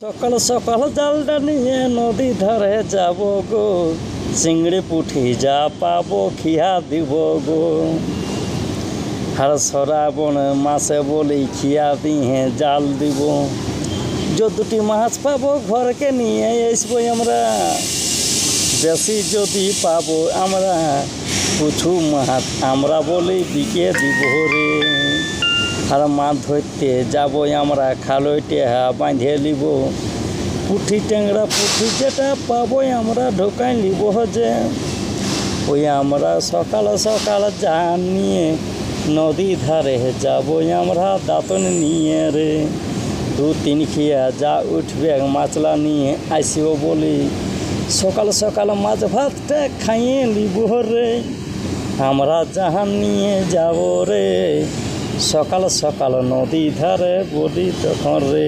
সকাল সকাল জালটা নিয়ে নদী ধারে যাব গো, চিংড়ি পুঁটি যা পাবো খিয়া দিব গো। আর শ্রাবণ মাসে বলি খিয়া দিয়ে জাল দিব। যতটি মাছ পাবো ঘরকে নিয়ে আসবো আমরা, বেশি যদি পাবো আমরা কিছু মাছ আমরা বলি বিকে দিব রে। আর মাছ ধরতে যাবো আমরা, খালই টেহা বাঁধে নিব। পুঁটি ট্যাংরা পুঁটি যেটা পাবো আমরা ঢোকাই নিব যে। ওই আমরা সকাল সকাল জান নিয়ে নদী ধারে যাবো আমরা দাঁতন নিয়ে রে। 2-3 খিয়া যা উঠবে মাছলা নিয়ে আসিও বলি, সকাল সকাল মাছ ভাতটা খাইয়ে নিব রে। আমরা জাহান নিয়ে যাব রে, সকাল সকাল নদী ধারে বলি তখন রে।